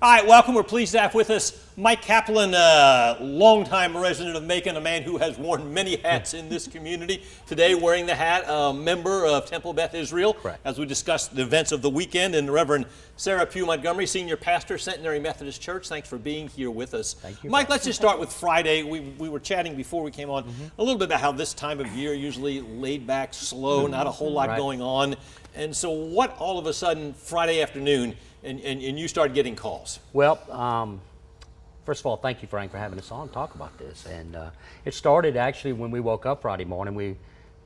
All right, welcome. We're pleased to have with us Mike Kaplan, a longtime resident of Macon, a man who has worn many hats in this community. Today, wearing the hat, a member of Temple Beth Israel, Correct. as we discuss the events of the weekend. And Reverend Sarah Pugh Montgomery, Senior Pastor, Centenary Methodist Church. Thanks for being here with us. Thank you. Mike, let's just start with Friday. We were chatting before we came on a little bit about how this time of year, usually laid back, slow, not a whole lot going on. And so what all of a sudden, Friday afternoon, and you started getting calls? Well, first of all, thank you, Frank, for having us on to talk about this. And it started actually when we woke up Friday morning. We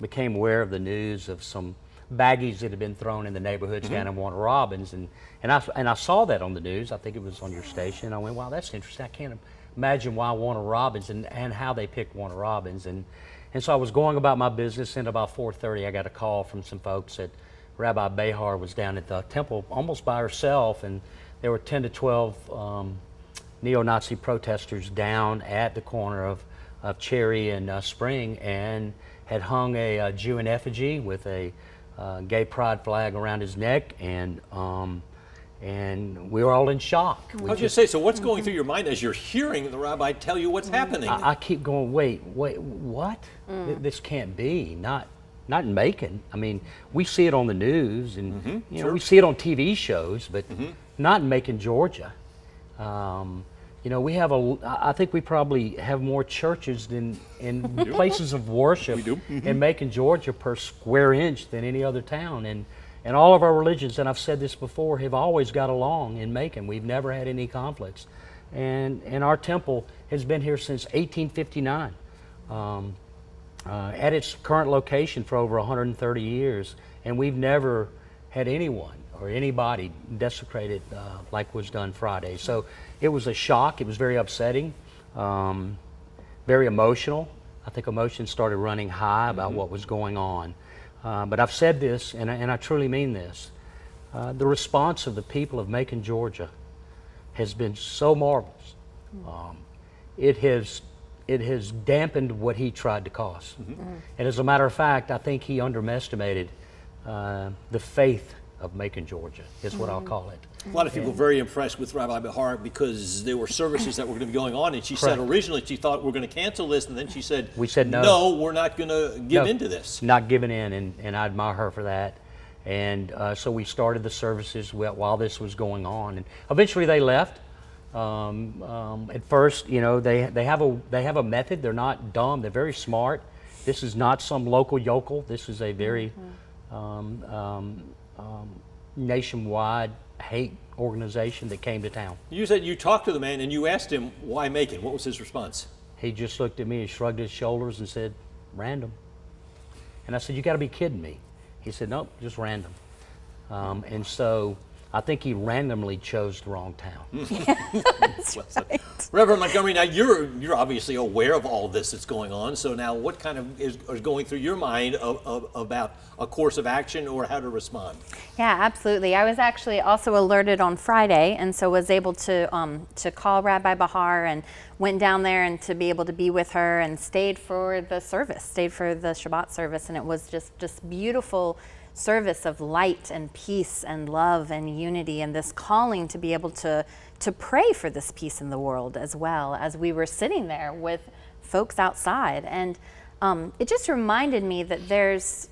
became aware of the news of some baggies that had been thrown in the neighborhoods down in Warner Robins. And I saw that on the news. I think it was on your station. I went, wow, that's interesting. I can't imagine why Warner Robins and how they picked Warner Robins. And so I was going about my business, and about 4:30 I got a call from some folks that Rabbi Behar was down at the temple almost by herself, and there were 10 to 12 neo-Nazi protesters down at the corner of Cherry and Spring, and had hung a Jew in effigy with a gay pride flag around his neck, and we were all in shock. I was just say, so what's going through your mind as you're hearing the rabbi tell you what's happening? I keep going, wait, what? This can't be. Not in Macon. I mean, we see it on the news, and we see it on TV shows, but not in Macon, Georgia. We have I think we probably have more churches in places of worship in Macon, Georgia per square inch than any other town. And all of our religions, and I've said this before, have always got along in Macon. We've never had any conflicts. And our temple has been here since 1859. At its current location for over 130 years, and we've never had anyone or anybody desecrated like was done Friday. So it was a shock. It was very upsetting, very emotional. I think emotions started running high about what was going on. But I've said this, and I truly mean this. The response of the people of Macon, Georgia has been so marvelous. It has dampened what he tried to cause. And as a matter of fact, I think he underestimated the faith of Macon, Georgia, is what I'll call it. A lot of people very impressed with Rabbi Behar because there were services that were going to be going on, and she said originally she thought we're going to cancel this, and then she said, we said no. No, we're not going to give into this. Not giving in, and I admire her for that. And so we started the services while this was going on, and eventually they left. At first, they have a method. They're not dumb. They're very smart. This is not some local yokel. This is a very nationwide hate organization that came to town. You said you talked to the man and you asked him why Macon. What was his response? He just looked at me and shrugged his shoulders and said, "Random." And I said, "You got to be kidding me." He said, "Nope, just random." And so I think he randomly chose the wrong town. That's right. Reverend Montgomery, now you're obviously aware of all this that's going on. So now, what kind of is going through your mind about a course of action or how to respond? Yeah, absolutely. I was actually also alerted on Friday, and so was able to call Rabbi Behar and went down there and to be able to be with her and stayed for the service, stayed for the Shabbat service, and it was just beautiful service of light and peace and love and unity, and this calling to be able to pray for this peace in the world as well, as we were sitting there with folks outside. And it just reminded me that there's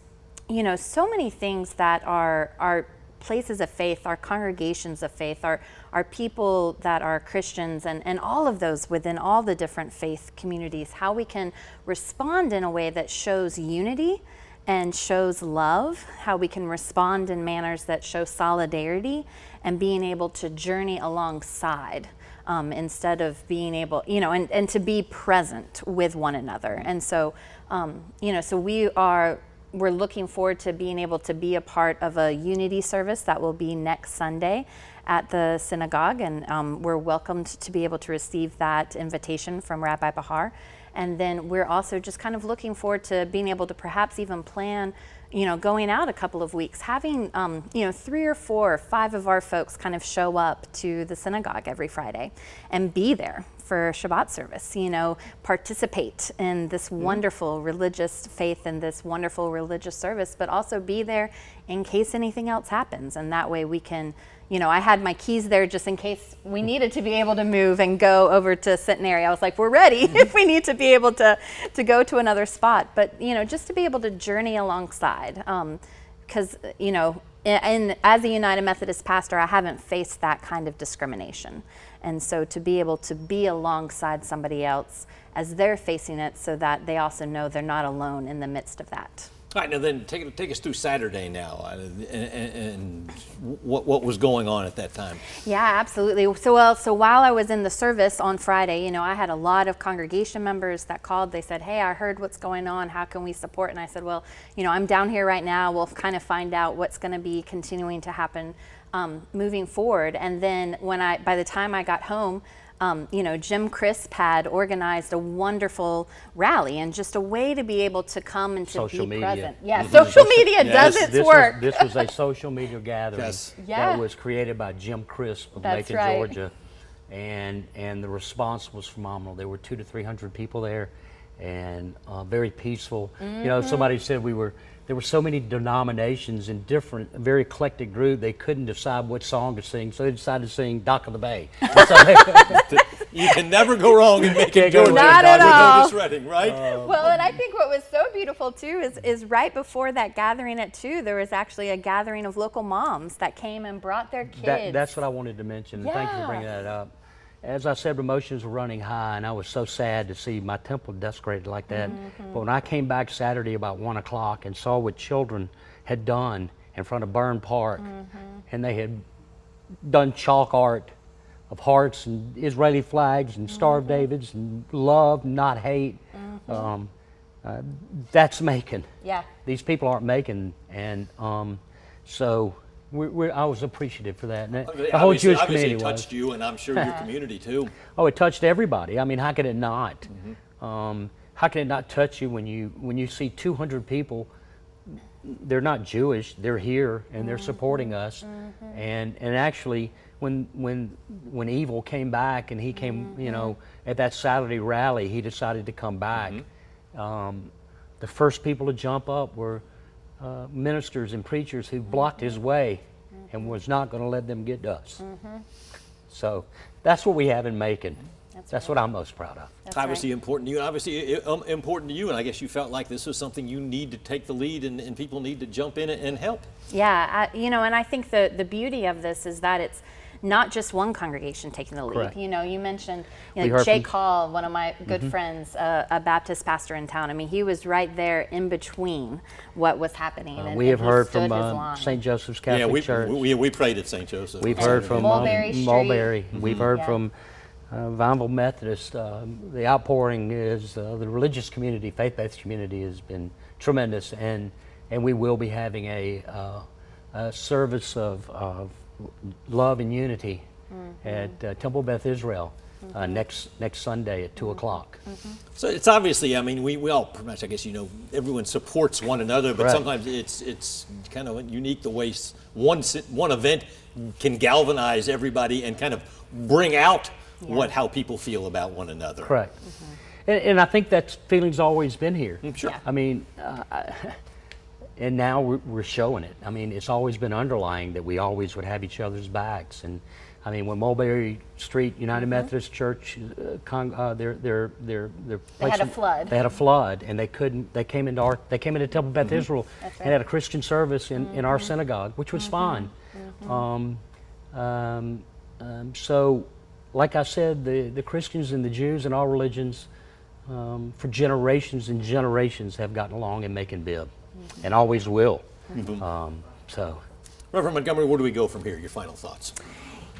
so many things that are places of faith, our congregations of faith, our people that are Christians, and all of those within all the different faith communities, how we can respond in a way that shows unity and shows love, how we can respond in manners that show solidarity and being able to journey alongside instead of being able, and to be present with one another. And so, so we're looking forward to being able to be a part of a unity service that will be next Sunday at the synagogue, and we're welcomed to be able to receive that invitation from Rabbi Behar. And then we're also just kind of looking forward to being able to perhaps even plan, going out a couple of weeks, having, 3 or 4 or 5 of our folks kind of show up to the synagogue every Friday and be there for Shabbat service, you know, participate in this wonderful religious faith and this wonderful religious service, but also be there in case anything else happens. And that way we can, you know, I had my keys there just in case we needed to be able to move and go over to Centenary. I was like, we're ready if we need to be able to go to another spot. But, you know, just to be able to journey alongside, because, you know, and as a United Methodist pastor, I haven't faced that kind of discrimination. And so to be able to be alongside somebody else as they're facing it so that they also know they're not alone in the midst of that. All right, now then take us through Saturday now, and what was going on at that time. Yeah, absolutely. So while I was in the service on Friday, you know, I had a lot of congregation members that called. They said, hey, I heard what's going on. How can we support? And I said, well, you know, I'm down here right now. We'll kind of find out what's going to be continuing to happen moving forward. And then by the time I got home, you know, Jim Crisp had organized a wonderful rally and just a way to be able to come and to Social be media. present. Yeah, social media does its work. This was a social media gathering Yeah. that was created by Jim Crisp of That's Macon, right. Georgia, and the response was phenomenal. There were 200 to 300 people there, and very peaceful. You know, somebody said there were so many denominations in different, very eclectic group, they couldn't decide what song to sing, so they decided to sing Dock of the Bay. You can never go wrong in Macon, Georgia. Not at all. With Otis Redding, right? Well, and I think what was so beautiful too is right before that gathering at 2, there was actually a gathering of local moms that came and brought their kids. That's what I wanted to mention, and thank you for bringing that up. As I said, emotions were running high, and I was so sad to see my temple desecrated like that. But when I came back Saturday about 1 o'clock and saw what children had done in front of Byrne Park, and they had done chalk art of hearts and Israeli flags and Star of Davids and love, not hate, that's Macon. Yeah. These people aren't Macon, and so I was appreciative for that. And the whole Jewish community obviously touched you, and I'm sure your community too. Oh, it touched everybody. I mean, how could it not? How can it not touch you when you see 200 people? They're not Jewish. They're here and they're supporting us. And actually, when Evil came back and he came, you know, at that Saturday rally, he decided to come back. The first people to jump up were ministers and preachers who blocked his way and was not going to let them get to us. So that's what we have in Macon. That's what I'm most proud of. That's obviously right. important to you, and obviously important to you, and I guess you felt like this was something you need to take the lead, and people need to jump in and help. Yeah, you know, and I think the beauty of this is that it's not just one congregation taking the lead. Correct. You know, you mentioned heard Jake from- Hall, one of my good friends, a Baptist pastor in town. I mean, he was right there in between what was happening. And We have he heard stood from his line. St. Joseph's Yeah, Catholic Church. we prayed at St. Joseph. We've heard from Mulberry Street. Mulberry. We've heard Yeah. from Vineville Methodist. The outpouring is the religious community, faith-based community, has been tremendous, and we will be having a service of love and unity at Temple Beth Israel next Sunday at 2 o'clock. So it's obviously, I mean, we all pretty much, I guess, you know, everyone supports one another, but Correct. sometimes it's kind of unique the way one event can galvanize everybody and kind of bring out how people feel about one another. Correct. And I think that feeling's always been here. Sure. I mean, and now we're showing it. I mean, it's always been underlying that we always would have each other's backs. And I mean, when Mulberry Street United Methodist Church, They had a flood. They had a flood, and they couldn't. They came into Temple Beth Israel That's right. and had a Christian service in our synagogue, which was fine. So, like I said, the Christians and the Jews and all religions, for generations and generations, have gotten along in Macon Bib, and always will. So, Reverend Montgomery, where do we go from here? Your final thoughts.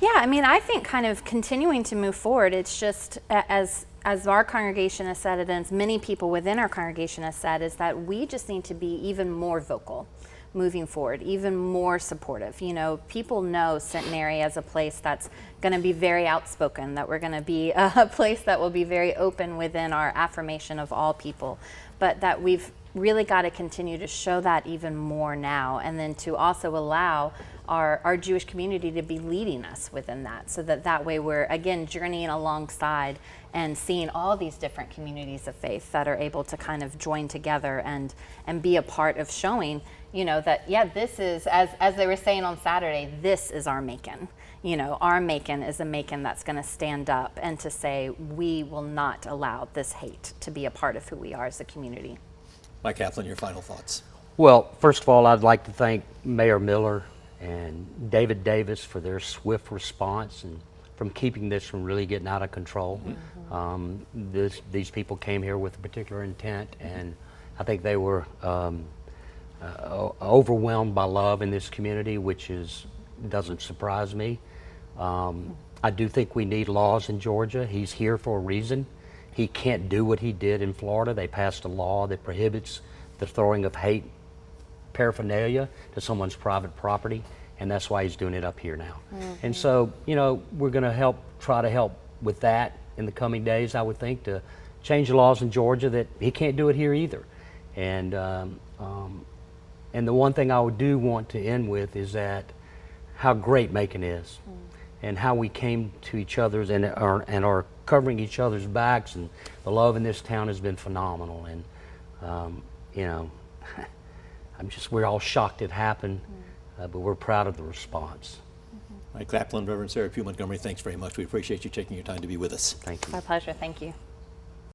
Yeah, I mean, I think kind of continuing to move forward, it's just as our congregation has said it, and as many people within our congregation has said, is that we just need to be even more vocal moving forward, even more supportive. You know, people know Centenary as a place that's going to be very outspoken, that we're going to be a place that will be very open within our affirmation of all people, but that we've really got to continue to show that even more now, and then to also allow our Jewish community to be leading us within that, so that way we're, again, journeying alongside and seeing all these different communities of faith that are able to kind of join together and be a part of showing, that, yeah, this is, as they were saying on Saturday, this is our Macon. Our Macon is a Macon that's going to stand up and to say, we will not allow this hate to be a part of who we are as a community. Mike Kaplan, your final thoughts. Well, first of all, I'd like to thank Mayor Miller and David Davis for their swift response and from keeping this from really getting out of control. These people came here with a particular intent, and I think they were overwhelmed by love in this community, which doesn't surprise me. I do think we need laws in Georgia. He's here for a reason. He can't do what he did in Florida. They passed a law that prohibits the throwing of hate paraphernalia to someone's private property, and that's why he's doing it up here now. And so, we're going to try to help with that in the coming days, I would think, to change the laws in Georgia that he can't do it here either. And the one thing I do want to end with is that how great Macon is, and how we came to each other's and are covering each other's backs, and the love in this town has been phenomenal. And we're all shocked it happened, but we're proud of the response. Mike Kaplan, Reverend Sarah Pugh Montgomery, thanks very much. We appreciate you taking your time to be with us. Thank you. Our pleasure. Thank you.